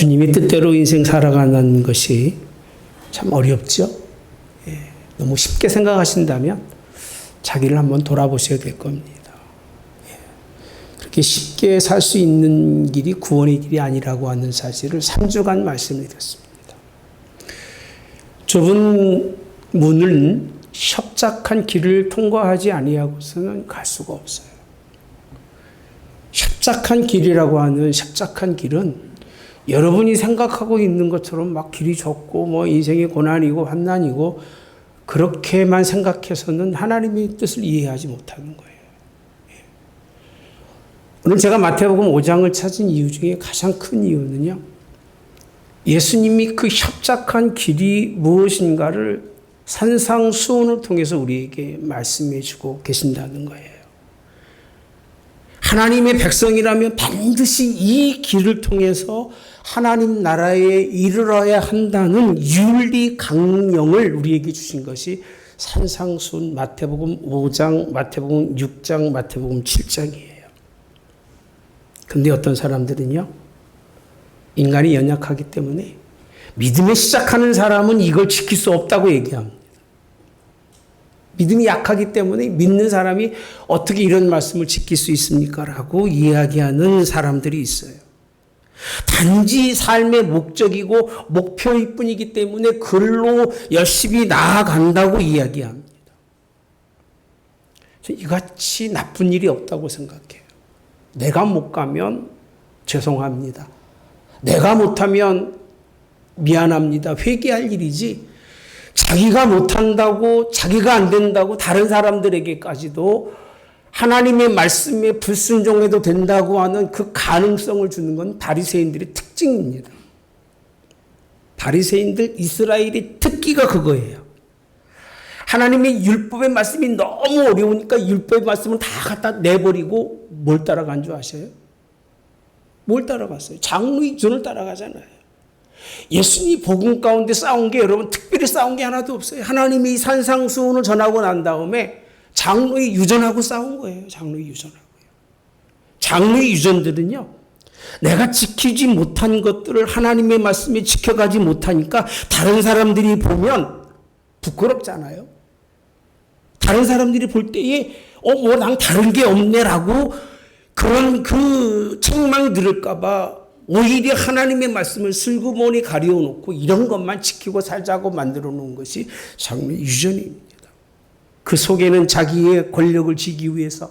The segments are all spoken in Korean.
주님의 뜻대로 인생 살아가는 것이 참 어렵죠. 너무 쉽게 생각하신다면 자기를 한번 돌아보셔야 될 겁니다. 그렇게 쉽게 살 수 있는 길이 구원의 길이 아니라고 하는 사실을 3주간 말씀을 드렸습니다. 좁은 문은 협착한 길을 통과하지 아니하고서는 갈 수가 없어요. 협착한 길이라고 하는 협착한 길은 여러분이 생각하고 있는 것처럼 막 길이 좁고 뭐 인생의 고난이고 환난이고 그렇게만 생각해서는 하나님의 뜻을 이해하지 못하는 거예요. 오늘 제가 마태복음 5장을 찾은 이유 중에 가장 큰 이유는요, 예수님이 그 협착한 길이 무엇인가를 산상수훈을 통해서 우리에게 말씀해 주고 계신다는 거예요. 하나님의 백성이라면 반드시 이 길을 통해서 하나님 나라에 이르러야 한다는 윤리 강령을 우리에게 주신 것이 산상수훈 마태복음 5장, 마태복음 6장, 마태복음 7장이에요. 근데 어떤 사람들은요, 인간이 연약하기 때문에 믿음에 시작하는 사람은 이걸 지킬 수 없다고 얘기합니다. 믿음이 약하기 때문에 믿는 사람이 어떻게 이런 말씀을 지킬 수 있습니까? 라고 이야기하는 사람들이 있어요. 단지 삶의 목적이고 목표일 뿐이기 때문에 글로 열심히 나아간다고 이야기합니다. 이같이 나쁜 일이 없다고 생각해요. 내가 못 가면 죄송합니다. 내가 못하면 미안합니다. 회개할 일이지, 자기가 못한다고, 자기가 안 된다고 다른 사람들에게까지도 하나님의 말씀에 불순종해도 된다고 하는 그 가능성을 주는 건 바리새인들의 특징입니다. 바리새인들, 이스라엘의 특기가 그거예요. 하나님의 율법의 말씀이 너무 어려우니까 율법의 말씀을 다 갖다 내버리고 뭘 따라간 줄 아셔요? 뭘 따라갔어요? 장로의 전을 따라가잖아요. 예수님이 복음 가운데 싸운 게 여러분 특별히 싸운 게 하나도 없어요. 하나님이 이 산상수훈을 전하고 난 다음에 장로의 유전하고 싸운 거예요. 장로의 유전하고요. 장로의 유전들은요, 내가 지키지 못한 것들을 하나님의 말씀에 지켜가지 못하니까 다른 사람들이 보면 부끄럽잖아요. 다른 사람들이 볼 때에 난 다른 게 없네라고 그런 그 책망이 들을까봐 오히려 하나님의 말씀을 슬그머니 가려놓고 이런 것만 지키고 살자고 만들어 놓은 것이 장로의 유전입니다. 그 속에는 자기의 권력을 지기 위해서,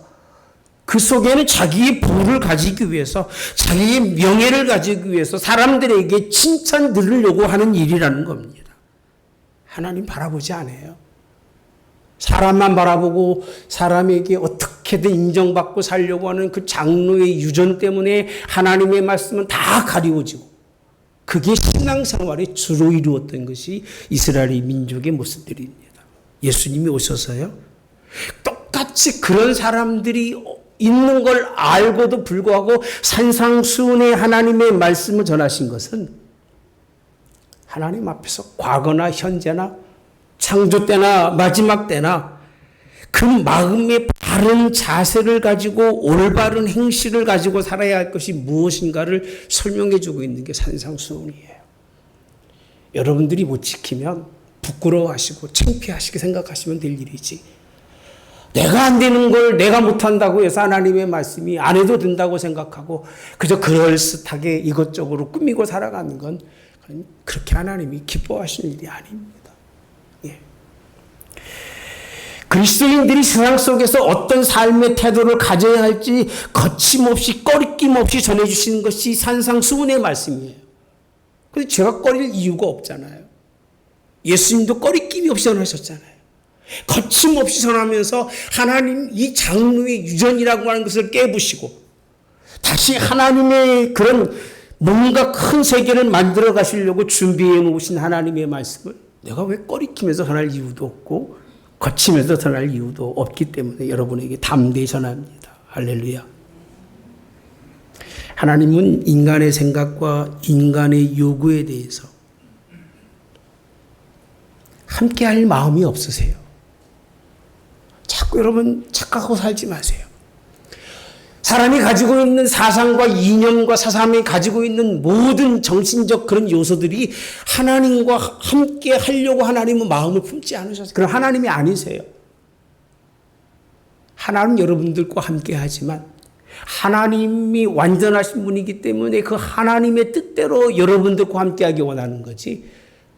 그 속에는 자기의 부를 가지기 위해서, 자기의 명예를 가지기 위해서 사람들에게 칭찬 들으려고 하는 일이라는 겁니다. 하나님 바라보지 않아요. 사람만 바라보고 사람에게 어떻게든 인정받고 살려고 하는 그 장로의 유전 때문에 하나님의 말씀은 다 가리워지고, 그게 신앙생활에 주로 이루었던 것이 이스라엘 민족의 모습들입니다. 예수님이 오셔서요, 똑같이 그런 사람들이 있는 걸 알고도 불구하고 산상수훈의 하나님의 말씀을 전하신 것은 하나님 앞에서 과거나 현재나 창조 때나 마지막 때나 그 마음의 바른 자세를 가지고 올바른 행실을 가지고 살아야 할 것이 무엇인가를 설명해 주고 있는 게 산상수훈이에요. 여러분들이 못 지키면 부끄러워하시고 창피하시게 생각하시면 될 일이지, 내가 안 되는 걸 내가 못한다고 해서 하나님의 말씀이 안 해도 된다고 생각하고 그저 그럴듯하게 이것저것 꾸미고 살아가는 건 그렇게 하나님이 기뻐하시는 일이 아닙니다. 그리스도인들이 세상 속에서 어떤 삶의 태도를 가져야 할지 거침없이 꺼리낌 없이 전해주시는 것이 산상수훈의 말씀이에요. 그래서 제가 꺼릴 이유가 없잖아요. 예수님도 꺼리낌이 없이 전하셨잖아요. 거침없이 전하면서 하나님 이 장로의 유전이라고 하는 것을 깨부시고 다시 하나님의 그런 뭔가 큰 세계를 만들어 가시려고 준비해 놓으신 하나님의 말씀을 내가 왜 꺼리키면서 전할 이유도 없고 거치면서 전할 이유도 없기 때문에 여러분에게 담대히 전합니다. 할렐루야. 하나님은 인간의 생각과 인간의 요구에 대해서 함께할 마음이 없으세요. 자꾸 여러분 착각하고 살지 마세요. 사람이 가지고 있는 사상과 이념과 사상이 가지고 있는 모든 정신적 그런 요소들이 하나님과 함께 하려고 하나님은 마음을 품지 않으셨어요. 그럼 하나님이 아니세요. 하나님은 여러분들과 함께 하지만 하나님이 완전하신 분이기 때문에 그 하나님의 뜻대로 여러분들과 함께하기 원하는 거지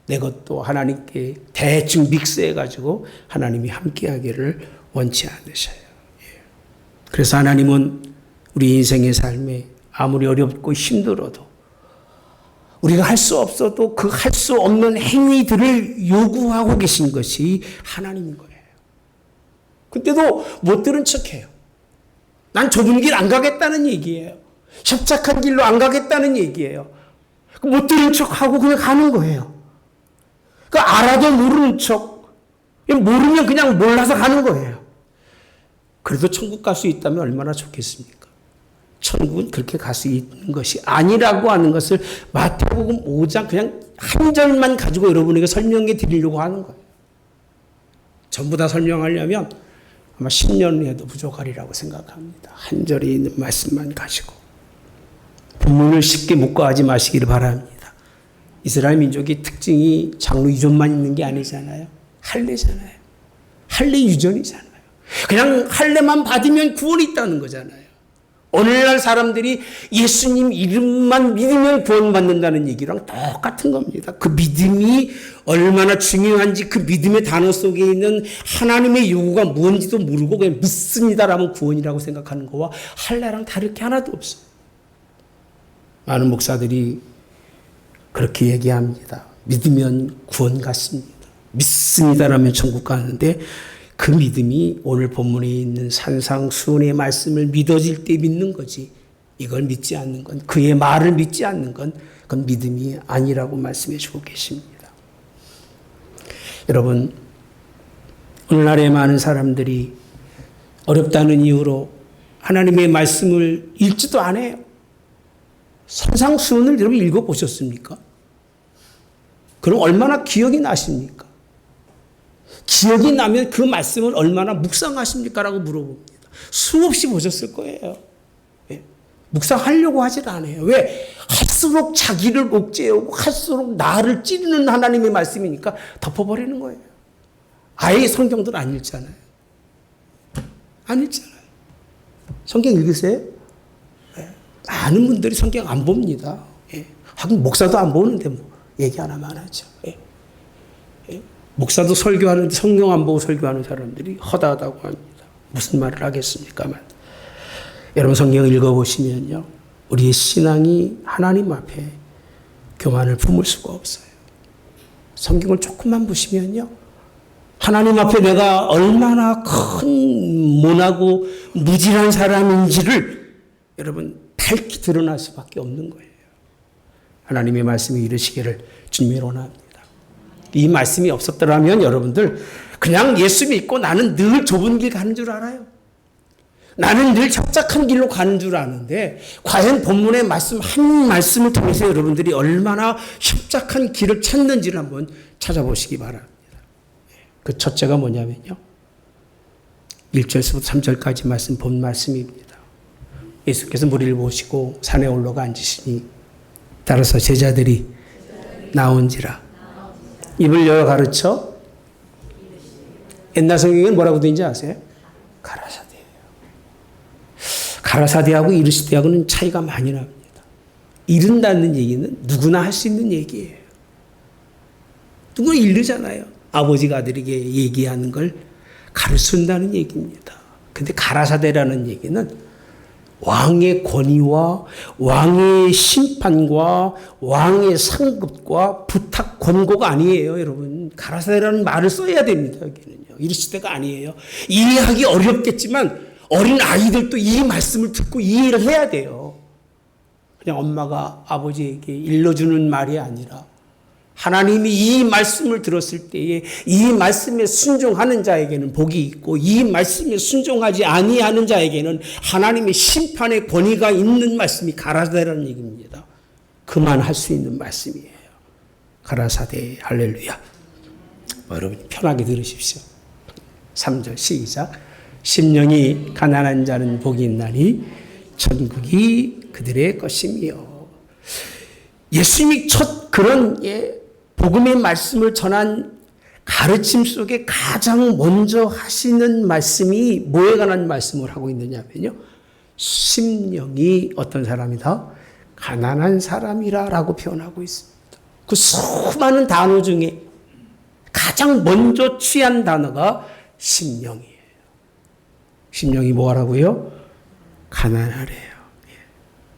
내 것도 하나님께 대충 믹스해가지고 하나님이 함께하기를 원치 않으셔요. 그래서 하나님은 우리 인생의 삶에 아무리 어렵고 힘들어도 우리가 할 수 없어도 그 할 수 없는 행위들을 요구하고 계신 것이 하나님인 거예요. 그때도 못 들은 척해요. 난 좁은 길 안 가겠다는 얘기예요. 협착한 길로 안 가겠다는 얘기예요. 못 들은 척하고 그냥 가는 거예요. 그 알아도 모르는 척, 모르면 그냥 몰라서 가는 거예요. 그래도 천국 갈 수 있다면 얼마나 좋겠습니까? 천국은 그렇게 갈 수 있는 것이 아니라고 하는 것을 마태복음 5장 그냥 한 절만 가지고 여러분에게 설명해 드리려고 하는 거예요. 전부 다 설명하려면 아마 10년 해도 부족하리라고 생각합니다. 한 절에 있는 말씀만 가지고. 본문을 쉽게 묵과하지 마시기를 바랍니다. 이스라엘 민족의 특징이 장로 유전만 있는 게 아니잖아요. 할례잖아요. 할례 유전이잖아요. 그냥 할례만 받으면 구원이 있다는 거잖아요. 오늘날 사람들이 예수님 이름만 믿으면 구원받는다는 얘기랑 똑같은 겁니다. 그 믿음이 얼마나 중요한지 그 믿음의 단어 속에 있는 하나님의 요구가 뭔지도 모르고 그냥 믿습니다라면 구원이라고 생각하는 거와 할례랑 다를 게 하나도 없어요. 많은 목사들이 그렇게 얘기합니다. 믿으면 구원 같습니다. 믿습니다라면 천국 가는데 그 믿음이 오늘 본문에 있는 산상수훈의 말씀을 믿어질 때 믿는 거지. 이걸 믿지 않는 건, 그의 말을 믿지 않는 건 그건 믿음이 아니라고 말씀해 주고 계십니다. 여러분, 오늘날의 많은 사람들이 어렵다는 이유로 하나님의 말씀을 읽지도 않아요. 산상수훈을 여러분 읽어보셨습니까? 그럼 얼마나 기억이 나십니까? 기억이 나면 그 말씀을 얼마나 묵상하십니까? 라고 물어봅니다. 수없이 보셨을 거예요. 예. 묵상하려고 하질 않아요. 왜? 할수록 자기를 옥죄하고 할수록 나를 찌르는 하나님의 말씀이니까 덮어버리는 거예요. 아예 성경들 안 읽잖아요. 안 읽잖아요. 성경 읽으세요? 예. 많은 분들이 성경 안 봅니다. 예. 하긴 목사도 안 보는데 뭐 얘기 하나만 하죠. 예. 목사도 설교하는데 성경 안 보고 설교하는 사람들이 허다하다고 합니다. 무슨 말을 하겠습니까만. 여러분 성경 읽어보시면요. 우리의 신앙이 하나님 앞에 교만을 품을 수가 없어요. 성경을 조금만 보시면요. 하나님 앞에 내가 얼마나 큰 모나고 무질한 사람인지를 여러분 밝히 드러날 수밖에 없는 거예요. 하나님의 말씀이 이르시기를 주님의 원합니다. 이 말씀이 없었더라면 여러분들 그냥 예수 믿고 나는 늘 좁은 길 가는 줄 알아요. 나는 늘 협착한 길로 가는 줄 아는데 과연 본문의 말씀 한 말씀을 통해서 여러분들이 얼마나 협착한 길을 찾는지를 한번 찾아보시기 바랍니다. 그 첫째가 뭐냐면요. 1절에서부터 3절까지 말씀 본 말씀입니다. 예수께서 무리를 모시고 산에 올라가 앉으시니 따라서 제자들이 나온지라 입을 열어 가르쳐 옛날 성경에는 뭐라고 되는지 아세요? 가라사대예요. 가라사대하고 이르시되하고는 차이가 많이 납니다. 이른다는 얘기는 누구나 할 수 있는 얘기예요. 누구나 이르잖아요. 아버지가 아들에게 얘기하는 걸 가르친다는 얘기입니다. 근데 가라사대라는 얘기는 왕의 권위와 왕의 심판과 왕의 상급과 부탁 권고가 아니에요, 여러분. 가라사대라는 말을 써야 됩니다, 여기는요. 이르시되가 아니에요. 이해하기 어렵겠지만 어린 아이들도 이 말씀을 듣고 이해를 해야 돼요. 그냥 엄마가 아버지에게 일러주는 말이 아니라 하나님이 이 말씀을 들었을 때에 이 말씀에 순종하는 자에게는 복이 있고 이 말씀에 순종하지 아니하는 자에게는 하나님의 심판의 권위가 있는 말씀이 가라사대라는 얘기입니다. 그만 할 수 있는 말씀이에요. 가라사대 할렐루야. 여러분 편하게 들으십시오. 3절 시작. 심령이 가난한 자는 복이 있나니 천국이 그들의 것이며. 예수님이 첫 그런 복음의 말씀을 전한 가르침 속에 가장 먼저 하시는 말씀이 뭐에 관한 말씀을 하고 있느냐면요, 심령이 어떤 사람이다? 가난한 사람이라고 표현하고 있습니다. 그 수많은 단어 중에 가장 먼저 취한 단어가 심령이에요. 심령이 뭐라고요? 가난하래요.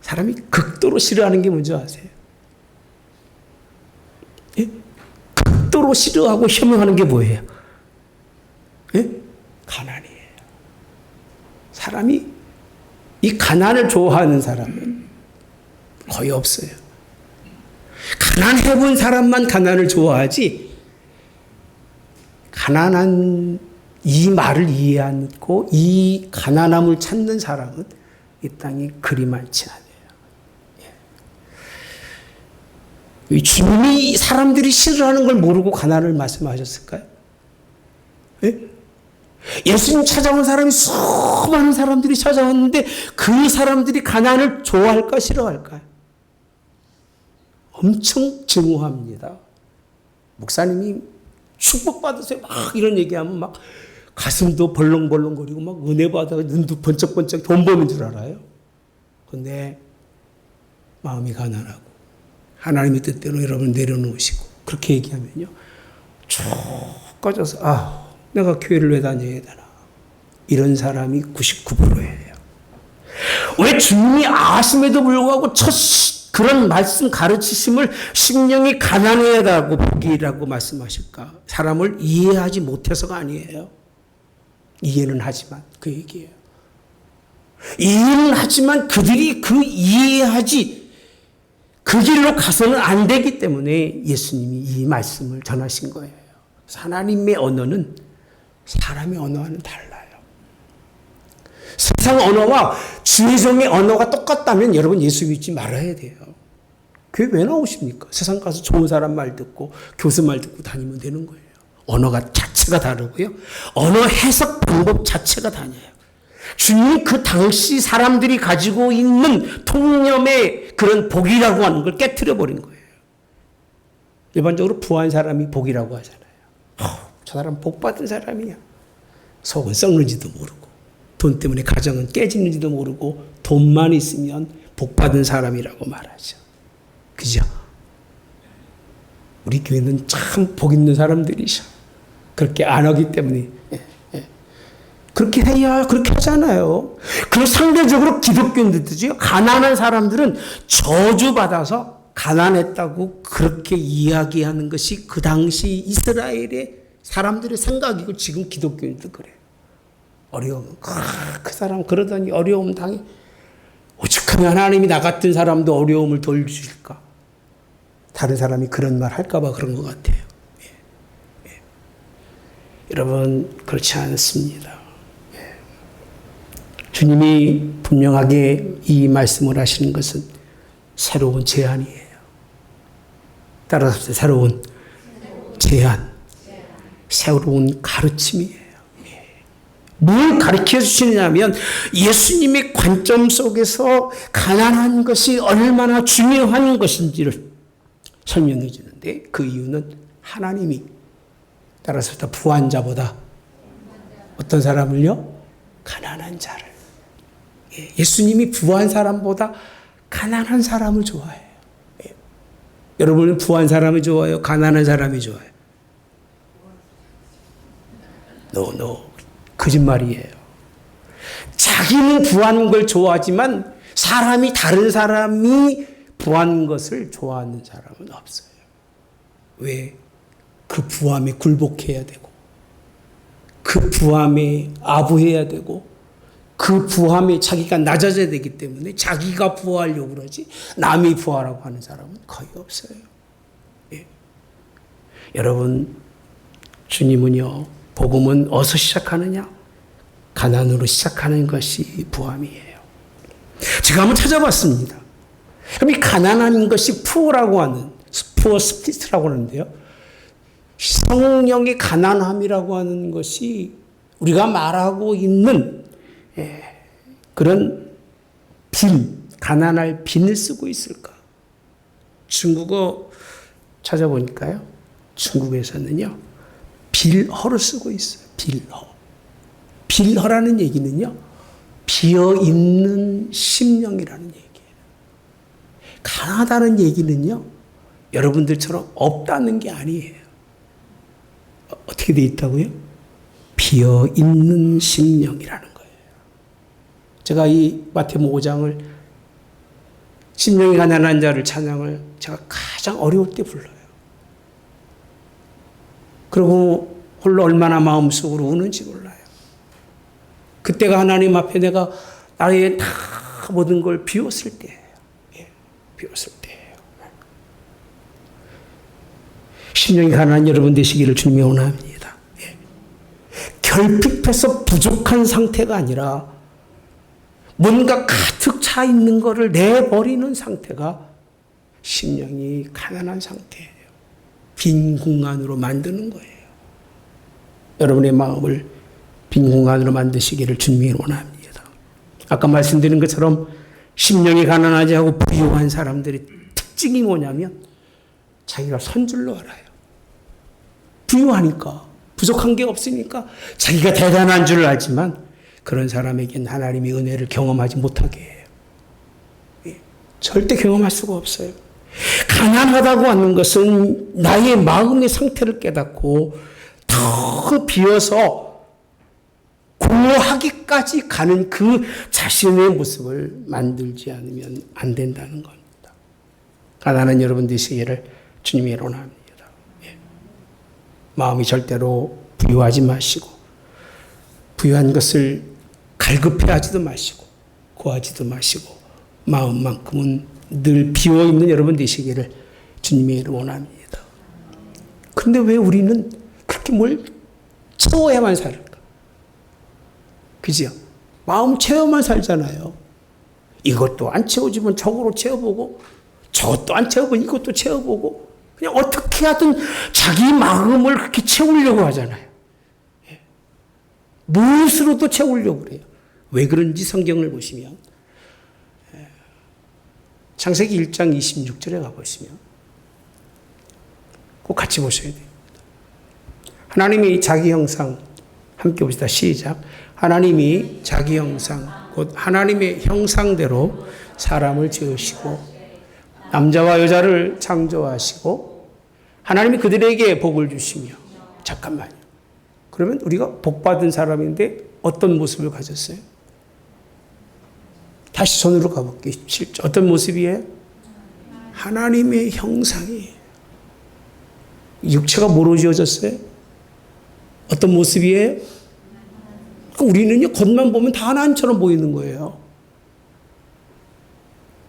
사람이 극도로 싫어하는 게 뭔지 아세요? 극도로 싫어하고 혐오하는 게 뭐예요? 가난이에요. 사람이 이 가난을 좋아하는 사람은 거의 없어요. 가난해 본 사람만 가난을 좋아하지, 가난한 이 말을 이해 않고 이 가난함을 찾는 사람은 이 땅에 그리 많지 않아요. 주님이 사람들이 싫어하는 걸 모르고 가난을 말씀하셨을까요? 예수님 찾아온 사람이 수많은 사람들이 찾아왔는데 그 사람들이 가난을 좋아할까 싫어할까요? 엄청 증오합니다. 목사님이 축복받으세요 막 이런 얘기하면 막 가슴도 벌렁벌렁거리고 막 은혜 받아서 눈도 번쩍번쩍 돈 버는 줄 알아요. 그런데 마음이 가난하고 하나님의 뜻대로 여러분 내려놓으시고 그렇게 얘기하면요, 쭉 꺼져서 내가 교회를 왜 다녀야 되나, 이런 사람이 99%예요. 왜 주님이 아심에도 불구하고 첫 그런 말씀 가르치심을 심령이 가난하다고 복이라고 말씀하실까? 사람을 이해하지 못해서가 아니에요. 이해는 하지만 그 얘기예요. 이해는 하지만 그들이 그 이해하지 그 길로 가서는 안 되기 때문에 예수님이 이 말씀을 전하신 거예요. 하나님의 언어는 사람의 언어와는 달라요. 세상 언어와 주의 종의 언어가 똑같다면 여러분 예수 믿지 말아야 돼요. 교회 왜 나오십니까? 세상 가서 좋은 사람 말 듣고 교수 말 듣고 다니면 되는 거예요. 언어가 자체가 다르고요. 언어 해석 방법 자체가 다녀요. 주님이 그 당시 사람들이 가지고 있는 통념의 그런 복이라고 하는 걸 깨트려 버린 거예요. 일반적으로 부한 사람이 복이라고 하잖아요. 저 사람 복 받은 사람이야. 속은 썩는지도 모르고 돈 때문에 가정은 깨지는지도 모르고 돈만 있으면 복 받은 사람이라고 말하죠. 그죠? 우리 교회는 참 복 있는 사람들이셔. 그렇게 안 하기 때문에. 그렇게 해야 그렇게 하잖아요. 그 상대적으로 기독교인들도요, 가난한 사람들은 저주받아서 가난했다고 그렇게 이야기하는 것이 그 당시 이스라엘의 사람들의 생각이고 지금 기독교인도 그래요. 어려움. 그 사람 그러더니 어려움 당해. 오죽하면 하나님이 나 같은 사람도 어려움을 덜 주실까? 다른 사람이 그런 말 할까봐 그런 것 같아요. 여러분, 그렇지 않습니다. 주님이 분명하게 이 말씀을 하시는 것은 새로운 제안이에요. 따라서 새로운 제안, 새로운 가르침이에요. 뭘 가르쳐 주시느냐면 예수님의 관점 속에서 가난한 것이 얼마나 중요한 것인지를 설명해 주는데, 그 이유는 하나님이 따라서 부한 자보다 어떤 사람을요? 가난한 자를. 예수님이 부한 사람보다 가난한 사람을 좋아해요. 여러분은 부한 사람이 좋아요? 가난한 사람이 좋아요? No. 거짓말이에요. 자기는 부한 걸 좋아하지만 다른 사람이 부한 것을 좋아하는 사람은 없어요. 왜? 그 부함에 굴복해야 되고, 그 부함에 아부해야 되고, 그 부함에 자기가 낮아져야 되기 때문에 자기가 부하려고 그러지 남이 부하라고 하는 사람은 거의 없어요. 여러분, 주님은요, 복음은 어디서 시작하느냐? 가난으로 시작하는 것이 부함이에요. 제가 한번 찾아봤습니다. 그럼 이 가난한 것이 푸어라고 하는, 푸어 스피릿이라고 하는데요, 성령의 가난함이라고 하는 것이 우리가 말하고 있는 그런 가난할 빈을 쓰고 있을까? 중국어 찾아보니까요. 중국에서는요. 빌허를 쓰고 있어요. 빌허. 빌허라는 얘기는요. 비어있는 심령이라는 얘기예요. 가난하다는 얘기는요. 여러분들처럼 없다는 게 아니에요. 어떻게 돼 있다고요? 비어있는 심령이라는 거예요. 제가 이 마태복음 5장을 심령이 가난한 자를 찬양을 제가 가장 어려울 때 불러요. 그리고 홀로 얼마나 마음속으로 우는지 몰라요. 그때가 하나님 앞에 내가 나의 다 모든 걸 비웠을 때예요. 예, 비웠을 때예요. 심령이 가난한 여러분 되시기를 주님이 원합니다. 예. 결핍해서 부족한 상태가 아니라 뭔가 가득 차 있는 것을 내버리는 상태가 심령이 가난한 상태예요. 빈 공간으로 만드는 거예요. 여러분의 마음을 빈 공간으로 만드시기를 주님이 원합니다. 아까 말씀드린 것처럼 심령이 가난하지 않고 부유한 사람들의 특징이 뭐냐면 자기가 선 줄로 알아요. 부유하니까, 부족한 게 없으니까 자기가 대단한 줄 알지만 그런 사람에겐 하나님의 은혜를 경험하지 못하게 해요. 예, 절대 경험할 수가 없어요. 가난하다고 하는 것은 나의 마음의 상태를 깨닫고 더 비어서 고하기까지 가는 그 자신의 모습을 만들지 않으면 안 된다는 겁니다. 가난한 여러분 되시기를 주님이 원합니다. 예. 마음이 절대로 부유하지 마시고 부유한 것을 갈급해하지도 마시고 고하지도 마시고 마음만큼은 늘 비어있는 여러분 되시기를 주님의 이름 원합니다. 그런데 왜 우리는 그렇게 뭘 채워야만 살까? 그죠? 마음 채워만 살잖아요. 이것도 안 채워지면 저거로 채워보고 저것도 안 채워보면 이것도 채워보고 그냥 어떻게 하든 자기 마음을 그렇게 채우려고 하잖아요. 예. 무엇으로도 채우려고 그래요. 왜 그런지 성경을 보시면 창세기 1장 26절에 가보시면 꼭 같이 보셔야 됩니다. 하나님이 자기 형상 함께 봅시다. 시작. 하나님이 자기 형상 곧 하나님의 형상대로 사람을 지으시고 남자와 여자를 창조하시고 하나님이 그들에게 복을 주시며 잠깐만요. 그러면 우리가 복받은 사람인데 어떤 모습을 가졌어요? 다시 손으로 가볼게요. 실제 어떤 모습이에요? 하나님의 형상이에요. 육체가 뭐로 지어졌어요? 어떤 모습이에요? 우리는요, 겉만 보면 다 하나님처럼 보이는 거예요.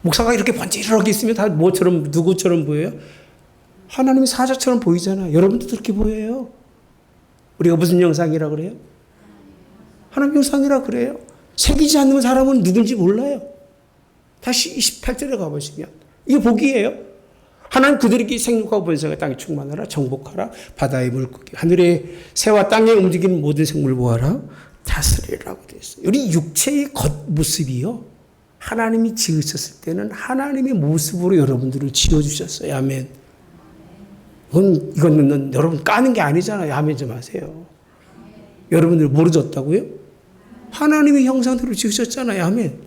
목사가 이렇게 번지르르하게 있으면 다 뭐처럼, 누구처럼 보여요? 하나님의 사자처럼 보이잖아요. 여러분도 그렇게 보여요. 우리가 무슨 형상이라 그래요? 하나님 형상이라 그래요. 새기지 않는 사람은 누군지 몰라요. 다시 28절에 가보시면 이게 복이에요. 하나님 그들에게 생육하고 번성하여 땅에 충만하라 정복하라 바다의 물고기 하늘의 새와 땅에 움직이는 모든 생물 보아라 다스리라고 되어 있어요. 우리 육체의 겉모습이요. 하나님이 지으셨을 때는 하나님의 모습으로 여러분들을 지어주셨어요. 아멘. 이거는 여러분 까는 게 아니잖아요. 아멘 좀 하세요. 여러분들 모르셨다고요? 하나님의 형상대로 지으셨잖아요. 아멘.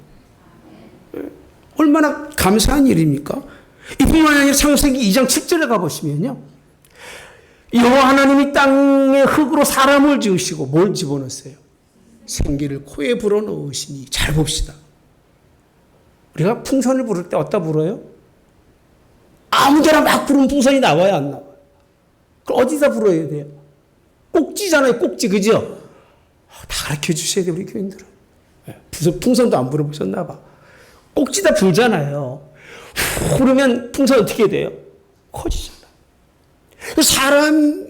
얼마나 감사한 일입니까? 이뿐만 아니라 창세기 2장 7절에 가보시면요. 여호와 하나님이 땅의 흙으로 사람을 지으시고 뭘 집어넣었어요? 생기를 코에 불어넣으시니. 잘 봅시다. 우리가 풍선을 부를 때 어디다 불어요? 아무데나 막 부르면 풍선이 나와요, 안 나와요? 그럼 어디다 불어야 돼요? 꼭지잖아요, 꼭지, 그죠? 다 가르쳐 주셔야 돼요, 우리 교인들은. 풍선도 안 불어보셨나 봐. 꼭지다 불잖아요. 그러면 풍선 어떻게 돼요? 커지잖아요. 사람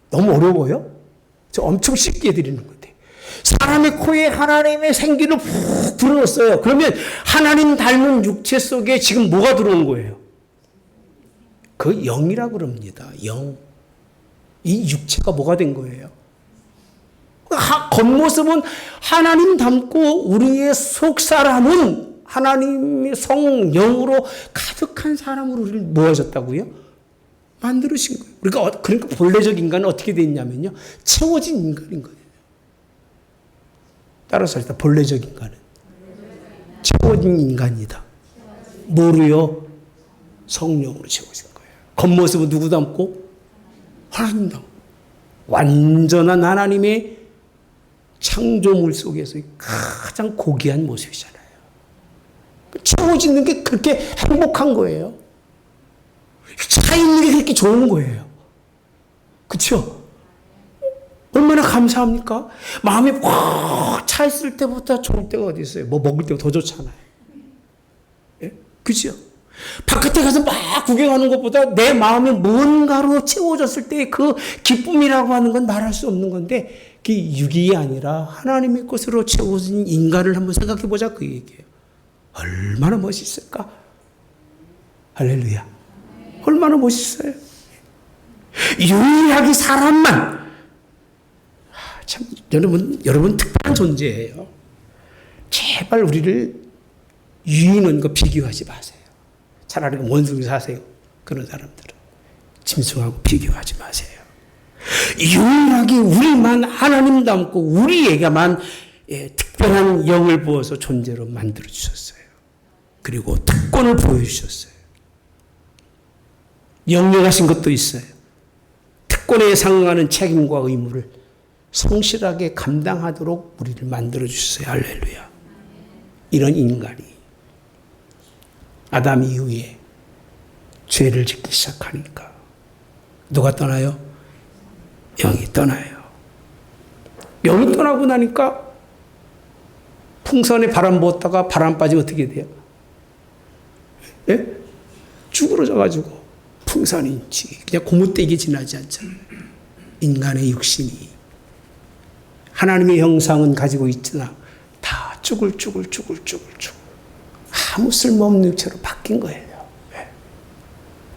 너무 어려워요? 저 엄청 쉽게 해드리는 건데. 사람의 코에 하나님의 생기를 푹 불어넣었어요. 그러면 하나님 닮은 육체 속에 지금 뭐가 들어온 거예요? 그 영이라고 그럽니다. 영. 이 육체가 뭐가 된 거예요? 겉모습은 하나님 닮고 우리의 속 사람은 하나님의 성령으로 가득한 사람으로 우리를 모아졌다고요? 만들으신 거예요. 그러니까 본래적 인간은 어떻게 돼 있냐면요. 채워진 인간인 거예요. 따라서 일단 본래적 인간은 채워진 인간이다. 뭐로요? 성령으로 채워진 거예요. 겉모습은 누구 닮고? 하나님 닮고. 완전한 하나님의 창조물 속에서 가장 고귀한 모습이잖아요. 채워지는 게 그렇게 행복한 거예요. 차 있는 게 그렇게 좋은 거예요. 그렇죠? 얼마나 감사합니까? 마음이 꽉 차 있을 때보다 좋을 때가 어디 있어요? 뭐 먹을 때가 더 좋잖아요. 예? 그죠? 바깥에 가서 막 구경하는 것보다 내 마음이 뭔가로 채워졌을 때 그 기쁨이라고 하는 건 말할 수 없는 건데 그게 육이 아니라 하나님의 것으로 채워진 인간을 한번 생각해 보자 그 얘기예요. 얼마나 멋있을까? 할렐루야. 얼마나 멋있어요. 유일하게 사람만 참 여러분 특별한 존재예요. 제발 우리를 유인원과 비교하지 마세요. 차라리 원숭이 사세요. 그런 사람들은 짐승하고 비교하지 마세요. 유일하게 우리만 하나님 닮고 우리에게만 특별한 영을 부어서 존재로 만들어 주셨어요. 그리고 특권을 보여주셨어요. 영령하신 것도 있어요. 특권에 상응하는 책임과 의무를 성실하게 감당하도록 우리를 만들어 주셨어요. 할렐루야. 이런 인간이 아담 이후에 죄를 짓기 시작하니까 누가 떠나요? 영이 떠나요. 영이 떠나고 나니까 풍선에 바람 부었다가 바람 빠지면 어떻게 돼요? 예? 쭈그러져가지고 풍선인지 그냥 고무떼기 지나지 않잖아요. 인간의 육신이 하나님의 형상은 가지고 있으나 다 쭈글쭈글 아무 쓸모없는 육체로 바뀐 거예요. 네.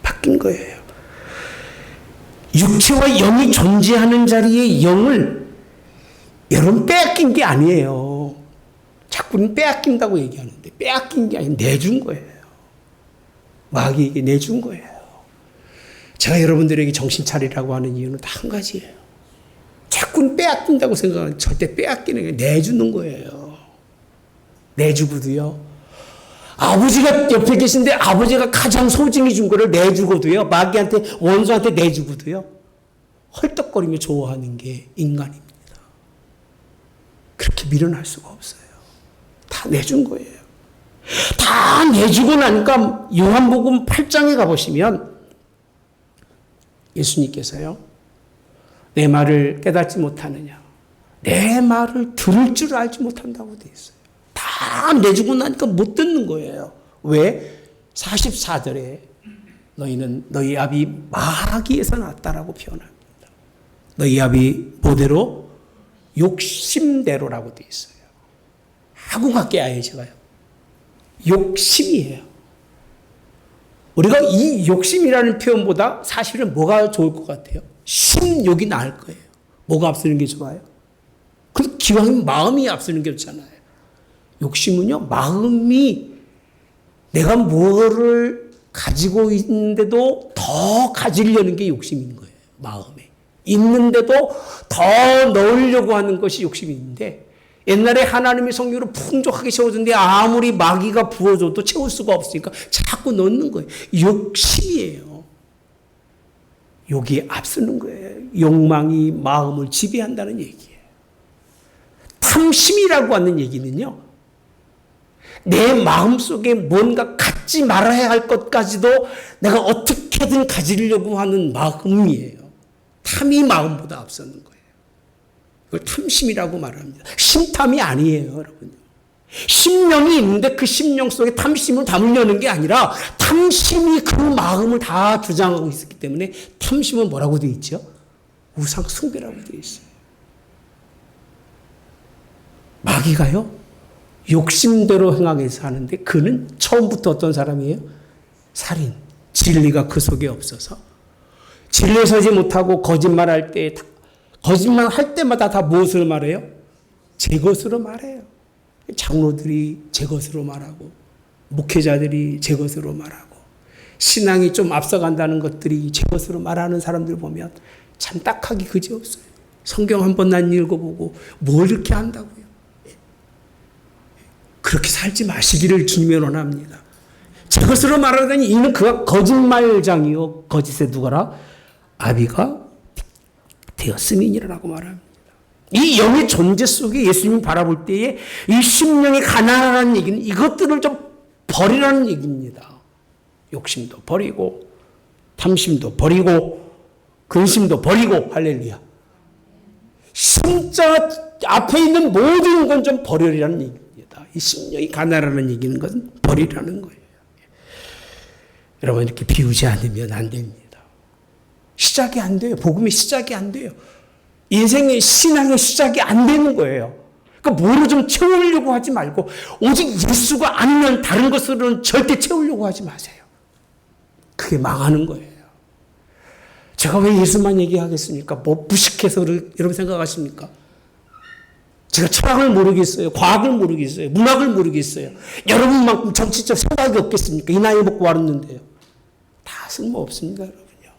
바뀐 거예요. 육체와 영이 존재하는 자리에 영을 여러분 빼앗긴 게 아니에요. 자꾸는 빼앗긴다고 얘기하는데 빼앗긴 게 아니라 내준 거예요. 마귀에게 내준 거예요. 제가 여러분들에게 정신 차리라고 하는 이유는 다 한 가지예요. 자꾸는 빼앗긴다고 생각하는 절대 빼앗기는 게 내주는 거예요. 내주고도요. 아버지가 옆에 계신데 아버지가 가장 소중히 준 거를 내주고도요. 마귀한테 원수한테 내주고도요. 헐떡거리며 좋아하는 게 인간입니다. 그렇게 밀어날 수가 없어요. 다 내준 거예요. 다 내주고 나니까 요한복음 8장에 가보시면 예수님께서요. 내 말을 깨닫지 못하느냐. 내 말을 들을 줄 알지 못한다고 되어 있어요. 다 내주고 나니까 못 듣는 거예요. 왜? 44절에 너희는 너희 아비 마귀에서 났다라고 표현합니다. 너희 아비 뭐대로? 욕심대로라고 되어 있어요. 하고 갈게 아예 제가요. 욕심이에요. 우리가 이 욕심이라는 표현보다 사실은 뭐가 좋을 것 같아요? 심욕이 나을 거예요. 뭐가 앞서는 게 좋아요? 그래도 기왕이면 마음이 앞서는 게 좋잖아요. 욕심은요, 마음이 내가 뭐를 가지고 있는데도 더 가지려는 게 욕심인 거예요. 마음에. 있는데도 더 넣으려고 하는 것이 욕심인데 옛날에 하나님의 성령으로 풍족하게 채워줬는데 아무리 마귀가 부어줘도 채울 수가 없으니까 자꾸 넣는 거예요. 욕심이에요. 욕이 앞서는 거예요. 욕망이 마음을 지배한다는 얘기예요. 탐심이라고 하는 얘기는요. 내 마음속에 뭔가 갖지 말아야 할 것까지도 내가 어떻게든 가지려고 하는 마음이에요. 탐이 마음보다 앞서는 거예요. 그걸 탐심이라고 말합니다. 심탐이 아니에요, 여러분. 심령이 있는데 그 심령 속에 탐심을 담으려는 게 아니라 탐심이 그 마음을 다 주장하고 있었기 때문에 탐심은 뭐라고 되어 있죠? 우상 숭배라고 되어 있어요. 마귀가요, 욕심대로 행하게서 하는데 그는 처음부터 어떤 사람이에요? 살인. 진리가 그 속에 없어서 진리에 서지 못하고 거짓말할 때 거짓말할 때마다 다 무엇을 말해요? 제 것으로 말해요. 장로들이 제 것으로 말하고 목회자들이 제 것으로 말하고 신앙이 좀 앞서간다는 것들이 제 것으로 말하는 사람들 보면 참 딱하기 그지없어요. 성경 한 번 난 읽어보고 뭘 이렇게 한다고요. 그렇게 살지 마시기를 주님이 원합니다. 제 것으로 말하더니 이는 그가 거짓말장이요 거짓의 누가라 아비가 되었음이니라고 말합니다. 이 영의 존재 속에 예수님이 바라볼 때에 이 심령이 가난하다는 얘기는 이것들을 좀 버리라는 얘기입니다. 욕심도 버리고 탐심도 버리고 근심도 버리고 할렐루야. 심자 앞에 있는 모든 건 좀 버리라는 얘기입니다. 이 심령이 가난하다는 얘기는 것은 버리라는 거예요. 여러분 이렇게 비우지 않으면 안 됩니다. 시작이 안 돼요. 복음의 시작이 안 돼요. 인생의 신앙의 시작이 안 되는 거예요. 그러니까 뭐로 좀 채우려고 하지 말고 오직 예수가 아니면 다른 것으로는 절대 채우려고 하지 마세요. 그게 망하는 거예요. 제가 왜 예수만 얘기하겠습니까? 뭐 무식해서 여러분 생각하십니까? 제가 철학을 모르겠어요. 과학을 모르겠어요. 문학을 모르겠어요. 여러분만큼 정치적 생각이 없겠습니까? 이 나이 먹고 왔는데요. 다 쓸모없습니다, 여러분요.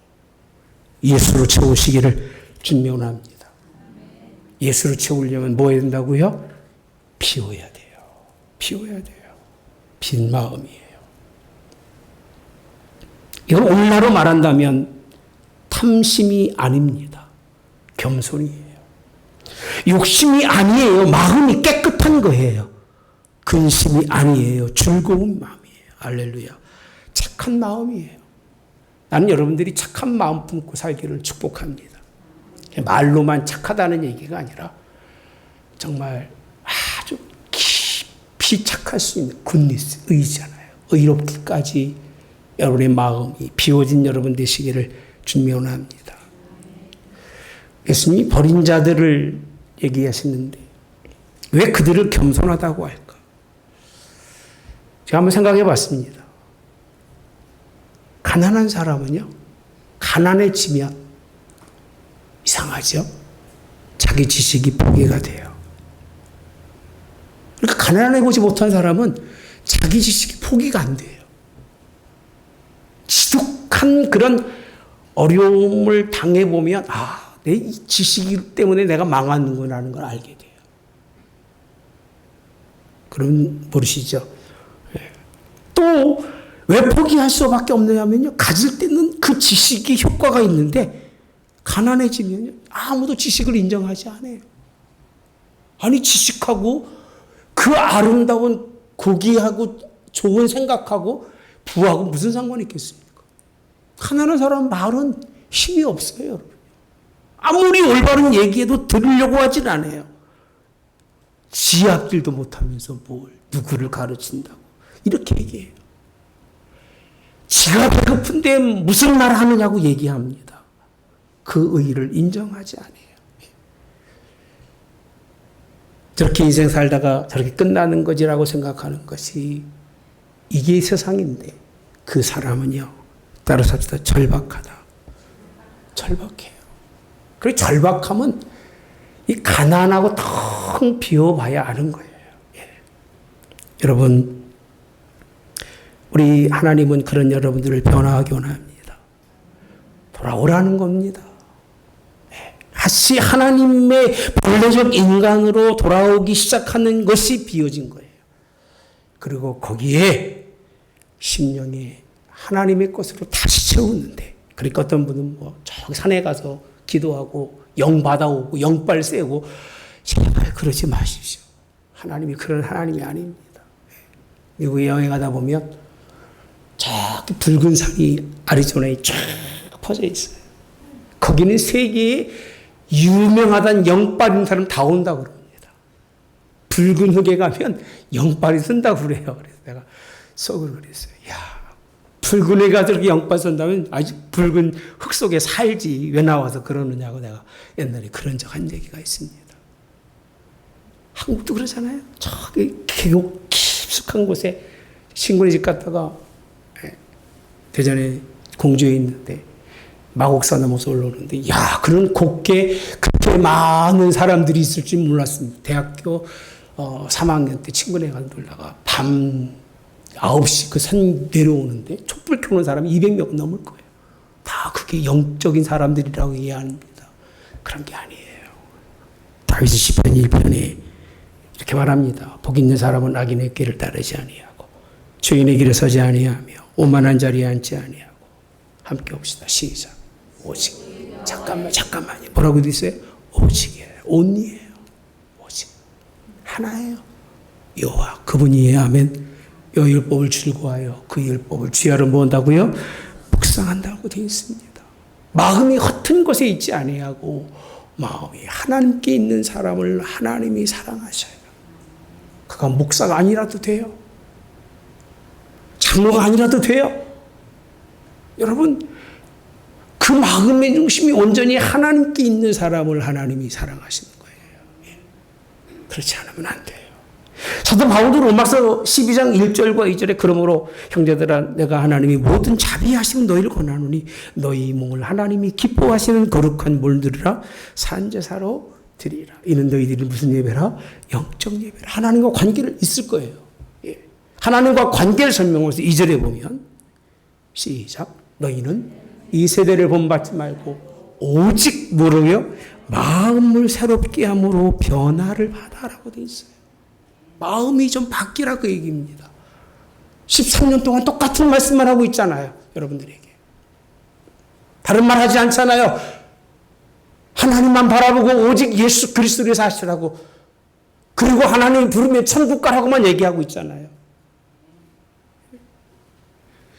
예수로 채우시기를 주님이 원합니다. 예수로 채우려면 뭐 해야 된다고요? 비워야 돼요. 비워야 돼요. 빈 마음이에요. 이걸 오늘날로 말한다면 탐심이 아닙니다. 겸손이에요. 욕심이 아니에요. 마음이 깨끗한 거예요. 근심이 아니에요. 즐거운 마음이에요. 할렐루야. 착한 마음이에요. 나는 여러분들이 착한 마음 품고 살기를 축복합니다. 말로만 착하다는 얘기가 아니라 정말 아주 깊이 착할 수 있는 굿니스, 의잖아요. 의롭기까지 여러분의 마음이 비워진 여러분 되시기를 주님이 원합니다. 예수님이 버린 자들을 얘기하시는데 왜 그들을 겸손하다고 할까? 제가 한번 생각해 봤습니다. 가난한 사람은요, 가난해지면 이상하죠? 자기 지식이 포기가 돼요. 그러니까 가난해보지 못한 사람은 자기 지식이 포기가 안 돼요. 지독한 그런 어려움을 당해보면 내 지식 때문에 내가 망하는구나라는 걸 알게 돼요. 그럼 모르시죠? 또 왜 포기할 수밖에 없느냐면요. 가질 때는 그 지식이 효과가 있는데 가난해지면 아무도 지식을 인정하지 않아요. 아니 지식하고 그 아름다운 고귀하고 좋은 생각하고 부하고 무슨 상관이 있겠습니까? 가난한 사람 말은 힘이 없어요. 여러분. 아무리 올바른 얘기해도 들으려고 하진 않아요. 지 앞길도 못하면서 뭘 누구를 가르친다고 이렇게 얘기해요. 지가 배고픈데 무슨 말 하느냐고 얘기합니다. 그 의의를 인정하지 않아요. 저렇게 인생 살다가 저렇게 끝나는 거지라고 생각하는 것이 이게 세상인데 그 사람은요. 따로 삽시다. 절박하다. 절박해요. 그리고 절박함은 이 가난하고 텅 비워봐야 아는 거예요. 예. 여러분, 우리 하나님은 그런 여러분들을 변화하기 원합니다. 돌아오라는 겁니다. 예. 다시 하나님의 본래적 인간으로 돌아오기 시작하는 것이 비워진 거예요. 그리고 거기에 심령에 하나님의 것으로 다시 채우는데, 그러니까 어떤 분은 저기 산에 가서 기도하고 영 받아오고 영빨 쐬고, 제발 그러지 마십시오. 하나님이 그런 하나님이 아닙니다. 미국에 여행하다 보면 저기 붉은 산이 아리조나에 쫙 퍼져 있어요. 거기는 세계에 유명하다는 영빨인 사람 다 온다고 그럽니다. 붉은 흙에 가면 영빨이 쓴다고 그래요. 그래서 내가 속으로 그랬어요. 야, 붉은 애가 저렇게 영빨 쓴다면 아직 붉은 흙 속에 살지 왜 나와서 그러느냐고 내가 옛날에 그런 적 한 얘기가 있습니다. 한국도 그러잖아요. 저기 계곡 깊숙한 곳에 친구네 집 갔다가 대전에 공주에 있는데 마곡산 넘어서 올라오는데, 야, 그런 곱게 그렇게 많은 사람들이 있을 줄 몰랐습니다. 대학교 3학년 때 친구네 가서 놀다가 밤 9시 그 산 내려오는데 촛불 켜는 사람이 200명 넘을 거예요. 다 그게 영적인 사람들이라고 이해합니다. 그런 게 아니에요. 다윗이 시편 1편에 이렇게 말합니다. 복 있는 사람은 악인의 길을 따르지 아니하고 죄인의 길에 서지 아니하며 오만한 자리에 앉지 아니하고. 함께 봅시다. 시작. 오직. 잠깐만요. 뭐라고 돼 있어요? 오직이에요. 온리예요. 오직. 하나예요. 여호와 그분이에요. 아멘. 여 율법을 즐거워하여 그 율법을 주야로 모은다고요? 묵상한다고 되어 있습니다. 마음이 헛은 것에 있지 아니하고 마음이 하나님께 있는 사람을 하나님이 사랑하셔요. 그가 목사가 아니라도 돼요. 장로가 아니라도 돼요. 여러분, 그 마음의 중심이 온전히 하나님께 있는 사람을 하나님이 사랑하시는 거예요. 그렇지 않으면 안 돼요. 사도 바울도 로마서 12장 1절과 2절에 그러므로 형제들아 내가 하나님이 모든 자비하시고 너희를 권하노니 너희 몸을 하나님이 기뻐하시는 거룩한 물들이라 산제사로 드리라. 이는 너희들이 무슨 예배라? 영적 예배라. 하나님과 관계를 있을 거예요. 예. 하나님과 관계를 설명해서 2절에 보면 시작. 너희는 이 세대를 본받지 말고 오직 뭐로요? 마음을 새롭게 함으로 변화를 받아라고 돼 있어요. 마음이 좀 바뀌라 그 얘기입니다. 13년 동안 똑같은 말씀만 하고 있잖아요. 여러분들에게. 다른 말 하지 않잖아요. 하나님만 바라보고 오직 예수 그리스도를 사시라고. 그리고 하나님 부르면 천국 가라고만 얘기하고 있잖아요.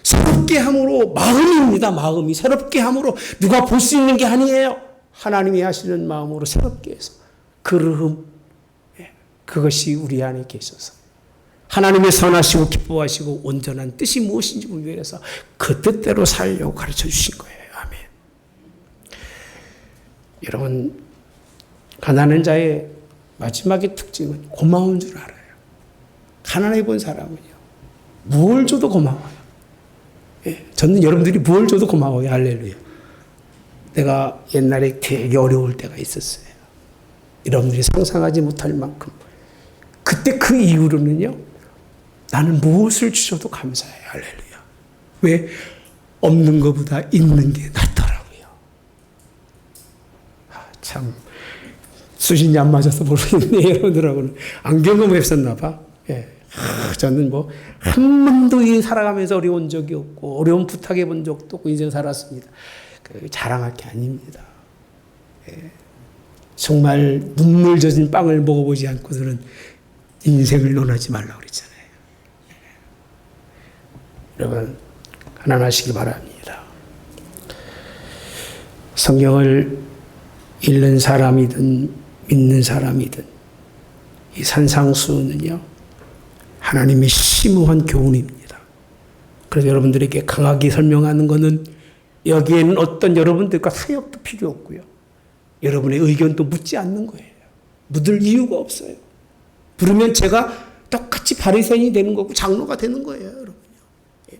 새롭게 함으로 마음입니다. 마음이 새롭게 함으로 누가 볼 수 있는 게 아니에요. 하나님이 하시는 마음으로 새롭게 해서 그르흠 그것이 우리 안에 계셔서 하나님의 선하시고 기뻐하시고 온전한 뜻이 무엇인지 분별해서 그 뜻대로 살려고 가르쳐 주신 거예요. 아멘. 여러분, 가난한 자의 마지막의 특징은 고마운 줄 알아요. 가난해 본 사람은요, 무엇을 줘도 고마워요. 예, 저는 여러분들이 무엇을 줘도 고마워요. 할렐루야. 내가 옛날에 되게 어려울 때가 있었어요. 여러분들이 상상하지 못할 만큼. 그때 그 이후로는요, 나는 무엇을 주셔도 감사해요. 할렐루야. 왜? 없는 것보다 있는 게 낫더라고요. 참, 수신이 안 맞아서 모르겠네. 여러분들하고는. 안경을 했었나 봐. 예. 저는 뭐, 한 번도 살아가면서 어려운 적이 없고, 어려운 부탁해 본 적도 없고, 인생 살았습니다. 자랑할 게 아닙니다. 예. 정말 눈물 젖은 빵을 먹어보지 않고서는 인생을 논하지 말라고 그랬잖아요. 여러분, 가난하시기 바랍니다. 성경을 읽는 사람이든 믿는 사람이든 이 산상수훈은요, 하나님의 심오한 교훈입니다. 그래서 여러분들에게 강하게 설명하는 것은 여기에는 어떤 여러분들과 사역도 필요 없고요. 여러분의 의견도 묻지 않는 거예요. 묻을 이유가 없어요. 부르면 제가 똑같이 바리새인이 되는 거고 장로가 되는 거예요, 여러분요. 예.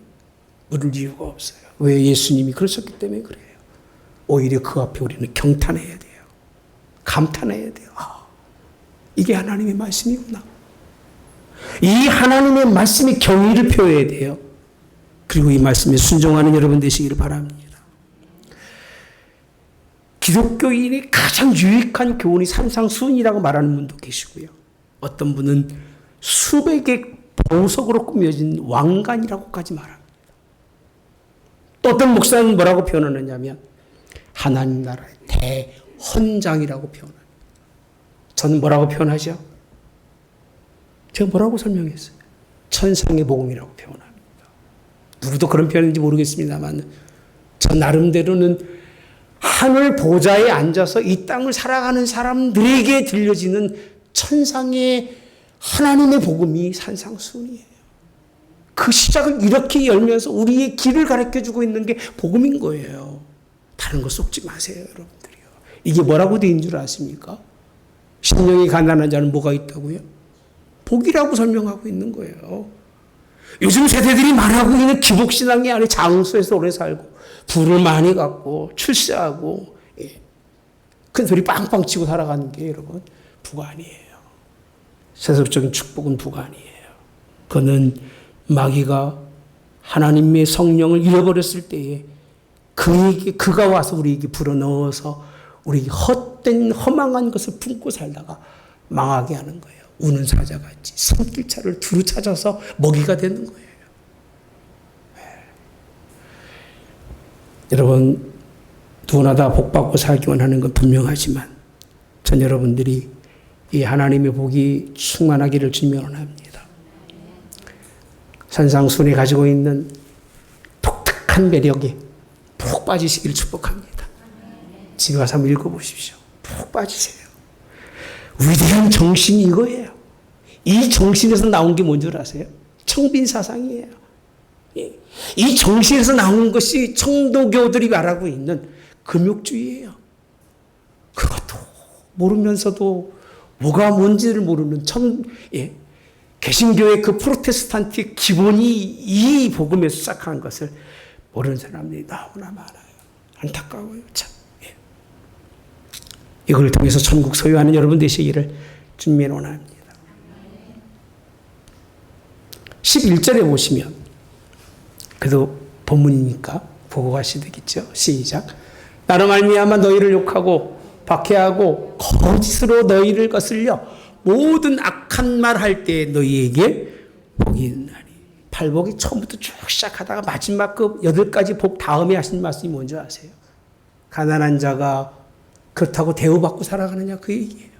물을 이유가 없어요. 왜? 예수님이 그러셨기 때문에 그래요. 오히려 그 앞에 우리는 경탄해야 돼요. 감탄해야 돼요. 아, 이게 하나님의 말씀이구나. 이 하나님의 말씀이 경의를 표해야 돼요. 그리고 이 말씀에 순종하는 여러분 되시기를 바랍니다. 기독교인의 가장 유익한 교훈이 산상수훈이라고 말하는 분도 계시고요. 어떤 분은 수백의 보석으로 꾸며진 왕관이라고까지 말합니다. 또 어떤 목사는 뭐라고 표현하느냐면 하나님 나라의 대헌장이라고 표현합니다. 저는 뭐라고 표현하죠? 제가 뭐라고 설명했어요? 천상의 복음이라고 표현합니다. 누구도 그런 표현인지 모르겠습니다만 저 나름대로는 하늘 보좌에 앉아서 이 땅을 살아가는 사람들에게 들려지는 천상의 하나님의 복음이 산상수훈이에요. 그 시작을 이렇게 열면서 우리의 길을 가르쳐주고 있는 게 복음인 거예요. 다른 거 쏟지 마세요, 여러분들이요. 이게 뭐라고 되어 있는 줄 아십니까? 심령이 가난한 자는 뭐가 있다고요? 복이라고 설명하고 있는 거예요. 요즘 세대들이 말하고 있는 기복신앙이 아니라 장소에서 오래 살고 부를 많이 갖고 출세하고 큰 소리 빵빵 치고 살아가는 게 여러분 부가 아니에요. 세속적인 축복은 부가 아니에요. 그거는 마귀가 하나님의 성령을 잃어버렸을 때에 그가 와서 우리에게 불어넣어서 우리 헛된 허망한 것을 품고 살다가 망하게 하는 거예요. 우는 사자같이 손길차를 두루 찾아서 먹이가 되는 거예요. 여러분, 누구나 다 복받고 살기 원하는 건 분명하지만 전 여러분들이 이 하나님의 복이 충만하기를 주님으로 원합니다. 산상순이 가지고 있는 독특한 매력에 푹 빠지시기를 축복합니다. 집에 가서 한번 읽어보십시오. 푹 빠지세요. 위대한 정신이 이거예요. 이 정신에서 나온 게 뭔지 아세요? 청빈사상이에요. 이 정신에서 나온 것이 청도교들이 말하고 있는 금욕주의예요. 그것도 모르면서도 뭐가 뭔지를 모르는 개신교의 그 프로테스탄트 기본이 이 복음에서 시작한 것을 모르는 사람들이 너무나 많아요. 안타까워요. 참. 이걸 통해서 천국 소유하는 여러분 되시기를 주님의 원합니다. 11절에 보시면 그래도 본문이니까 보고 가시면 되겠죠. 시작. 나로 말미암아 너희를 욕하고 박해하고 거짓으로 너희를 거슬려 모든 악한 말 할 때 너희에게 복이 있나니. 팔복이 처음부터 쭉 시작하다가 마지막 그 8가지 복 다음에 하신 말씀이 뭔지 아세요? 가난한 자가 그렇다고 대우받고 살아가느냐 그 얘기예요.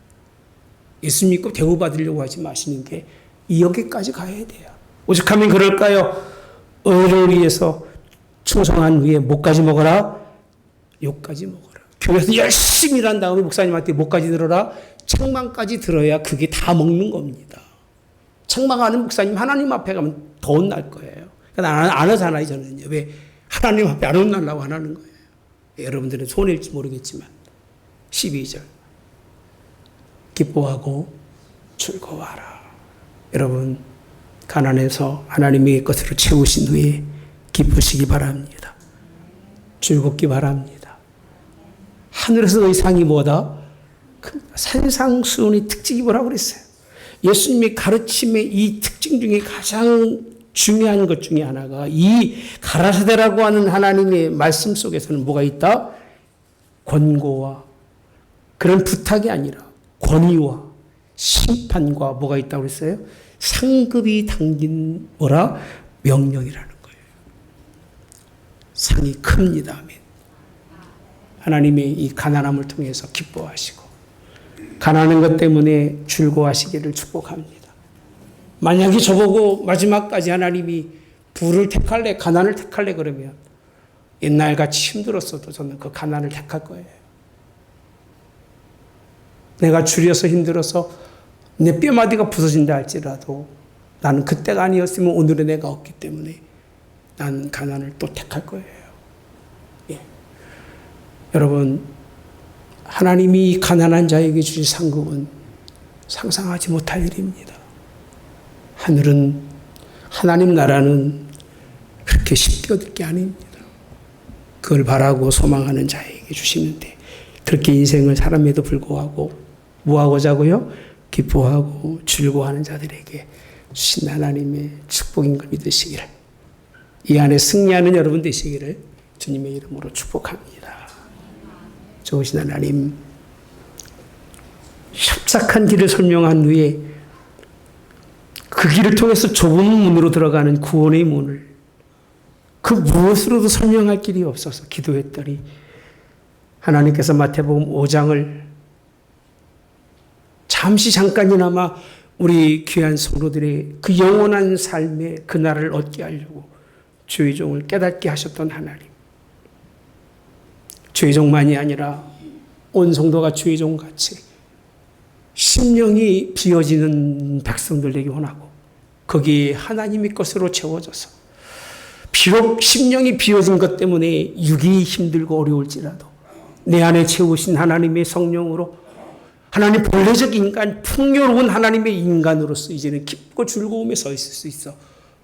예수 믿고 대우받으려고 하지 마시는 게 이 여기까지 가야 돼요. 오죽하면 그럴까요? 의를 위해서 충성한 후에 목까지 먹어라, 욕까지 먹어라. 교회에서 열심히 일한 다음에 목사님한테 목까지 들어라, 책망까지 들어야 그게 다 먹는 겁니다. 책망하는 목사님 하나님 앞에 가면 더 혼날 거예요. 그러니까 안 하잖아요, 저는요. 왜? 하나님 앞에 안 혼나려고 안 하는 거예요. 여러분들은 손해일지 모르겠지만 12절 기뻐하고 즐거워하라. 여러분 가난해서 하나님의 것으로 채우신 후에 기쁘시기 바랍니다. 즐겁기 바랍니다. 하늘에서 너희 상이 뭐다? 산상수훈의 특징이 뭐라고 그랬어요? 예수님의 가르침의 이 특징 중에 가장 중요한 것 중에 하나가 이 가라사대라고 하는 하나님의 말씀 속에서는 뭐가 있다? 권고와 그런 부탁이 아니라 권위와 심판과 뭐가 있다고 그랬어요? 상급이 담긴 뭐라? 명령이라는 거예요. 상이 큽니다. 아멘. 하나님의 이 가난함을 통해서 기뻐하시고 가난한 것 때문에 즐거워하시기를 축복합니다. 만약에 저보고 마지막까지 하나님이 부를 택할래, 가난을 택할래 그러면 옛날같이 힘들었어도 저는 그 가난을 택할 거예요. 내가 줄여서 힘들어서 내 뼈마디가 부서진다 할지라도 나는 그때가 아니었으면 오늘의 내가 없기 때문에 나는 가난을 또 택할 거예요. 예. 여러분, 하나님이 가난한 자에게 주신 상급은 상상하지 못할 일입니다. 하늘은, 하나님 나라는 그렇게 쉽게 얻을 게 아닙니다. 그걸 바라고 소망하는 자에게 주시는데 그렇게 인생을 살함에도 불구하고 뭐하고자 하고요? 기뻐하고 즐거워하는 자들에게 주신 하나님의 축복인 걸 믿으시기를, 이 안에 승리하는 여러분 되시기를 주님의 이름으로 축복합니다. 좋으신 하나님, 협착한 길을 설명한 후에 그 길을 통해서 좁은 문으로 들어가는 구원의 문을 그 무엇으로도 설명할 길이 없어서 기도했더니 하나님께서 마태복음 5장을 잠시 잠깐이나마 우리 귀한 성도들의 그 영원한 삶의 그날을 얻게 하려고 주의 종을 깨닫게 하셨던 하나님. 주의 종만이 아니라 온 성도가 주의 종같이 심령이 비어지는 백성들 되기 원하고 거기에 하나님의 것으로 채워져서 비록 심령이 비어진 것 때문에 육이 힘들고 어려울지라도 내 안에 채우신 하나님의 성령으로 하나님 본래적 인간, 풍요로운 하나님의 인간으로서 이제는 깊고 즐거움에 서 있을 수 있어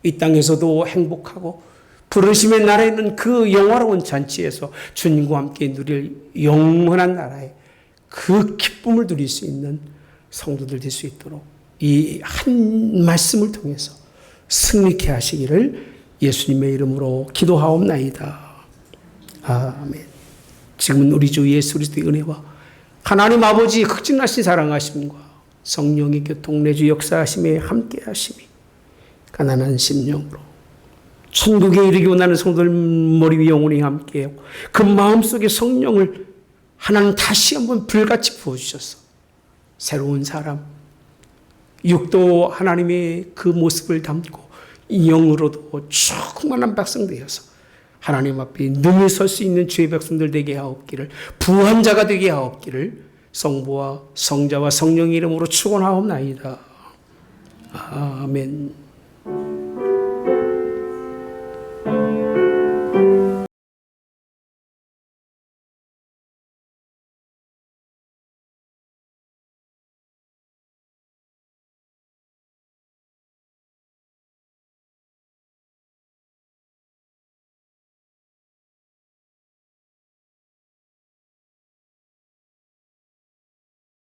이 땅에서도 행복하고 부르심의 나라에는 그 영화로운 잔치에서 주님과 함께 누릴 영원한 나라에 그 기쁨을 누릴 수 있는 성도들 될 수 있도록 이 한 말씀을 통해서 승리케 하시기를 예수님의 이름으로 기도하옵나이다. 아멘. 지금은 우리 주 예수 그리스도의 은혜와 하나님 아버지의 극진하신 사랑하심과 성령의 교통 내주 역사하심에 함께하심이 가난한 심령으로 천국에 이르기 원하는 성도들 머리 위 영혼이 함께하고 그 마음속에 성령을 하나님 다시 한번 불같이 부어주셔서 새로운 사람, 육도 하나님의 그 모습을 담고 영으로도 충만한 백성 되어서 하나님 앞에 능히 설 수 있는 주의 백성들 되게 하옵기를, 부한 자가 되게 하옵기를 성부와 성자와 성령의 이름으로 축원하옵나이다. 아멘.